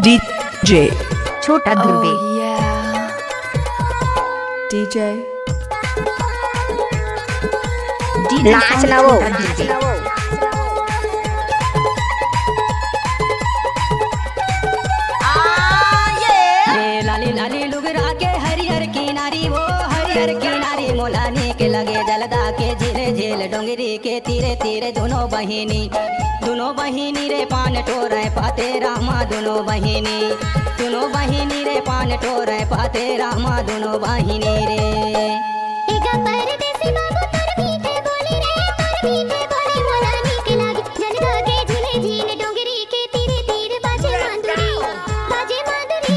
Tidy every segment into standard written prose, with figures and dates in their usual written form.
DJ छोटा Dhruve DJ नाच ना वो लाली लाली लुगरा के हरिहर किनारी वो हरिहर किनारी मोलानी के लगे जलदा के झीले झील डोंगरी के तीरे तीरे दोनों बहिनी रे पान टोरे पाते रामा दोनों बहिनी रे पान टोरे पाते रामा दोनों बहिनी रे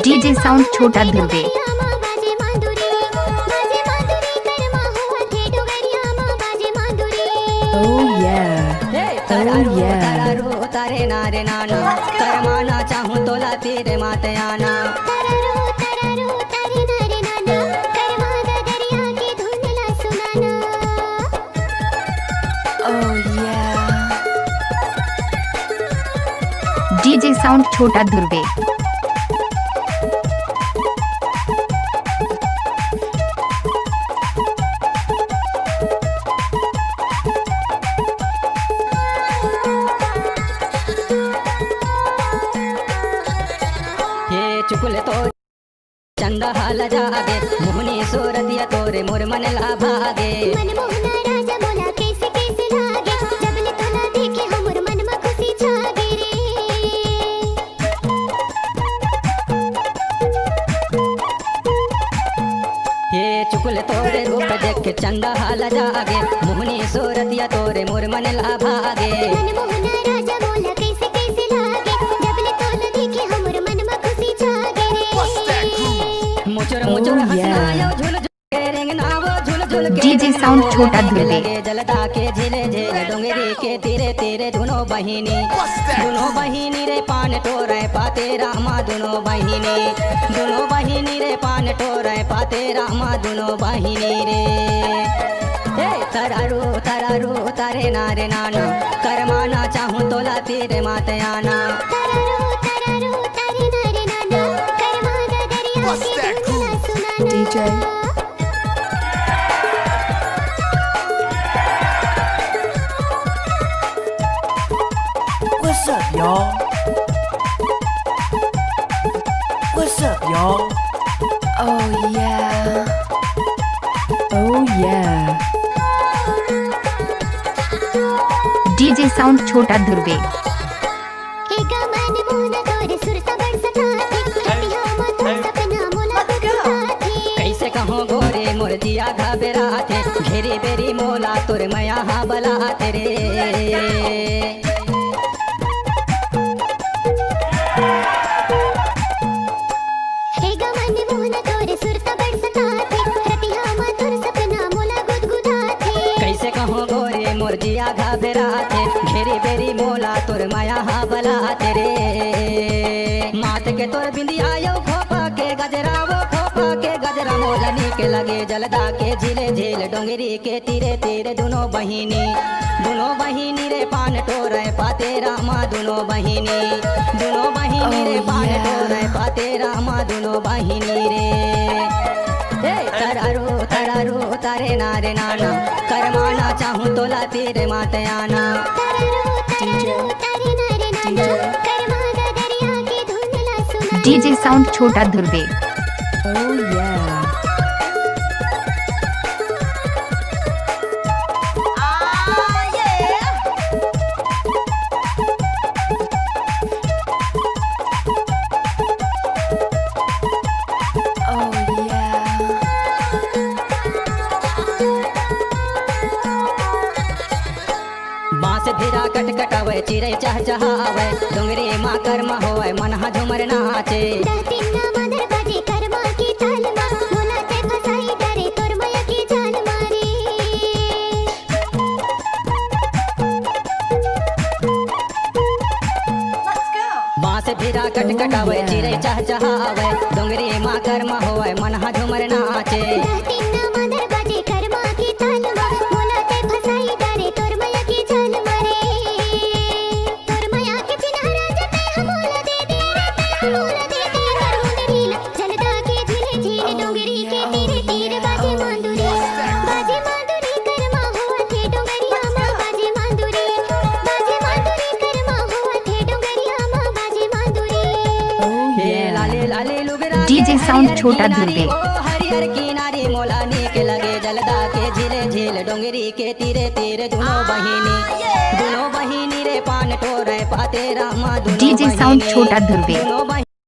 डीजे साउंड छोटा ध्रुवे Oh yeah तरारू तारे नारे नाना करमाना चाहूँ तोला तेरे माते आना Oh yeah डीजे साउंड छोटा ध्रुवे चुकुल तो चंदा हाल जागे मोहनी सोरतिया तोरे मोर मन ला भागे ये चुकुल तोरे रूप देख चंदा हाल जागे मोहनी सोरतिया तोरे मोर मन ला भागे मुचुर मुचुर हंसना झुल झुल डीजे साउंड छोटा ध्रुवे जलदा के झीले झील डोंगरी के तीरे तीरे दोनों बहिनी रे पान टोरे पाते रामा दोनों बहिनी रे पान टोरे पाते रामा दोनों बहिनी रे तरारू तारे नारे नाना करमाना चाहूँ तोला तेरे माते आना DJ What's up y'all What's up y'all Oh yeah Oh yeah DJ sound छोटा ध्रुवे कैसे कहो गोरे मोर दिया घबराते घेरी बेरी मोला तुर मया हा बलाते रे कैसे कहो गोरे मोर दिया घबराते घेरी बेरी मोला तुर मया हा बलाते रे मात के तोर बिंदिया यो खोपा के गजरा वो खोपा के गजरा मोलनी के लगे जलदा के झीले झील डोंगरी के तीरे तीरे दोनों बहिनी रे पान टोरे पाते रामा दोनों बहिनी रे पान टोरे पाते रामा दोनों बहिनी रे तरारू तारे नारे नाना करमाना चाहूँ तोला तेरे माते आना डीजे साउंड छोटा Dhruve Oh yeah Oh yeah बांस धीरा कटकटावे चिड़ै चहचहावे डोंगरी माँ कर्मा होवे मन हा झुमर नाचे बांस धीरा कटकटावे चिड़ै चहचहावे डोंगरी माँ कर्मा होवे मन हा झुमर नाचे डीजे साउंड छोटा धुर्वे। हरिहर किनारी मोला नीक लगे जलदा के झीले झील डोंगरी के तीरे तीरे दोनों बहिनी रे पान टोरे पाते रामा डीजे साउंड छोटा धुर्वे।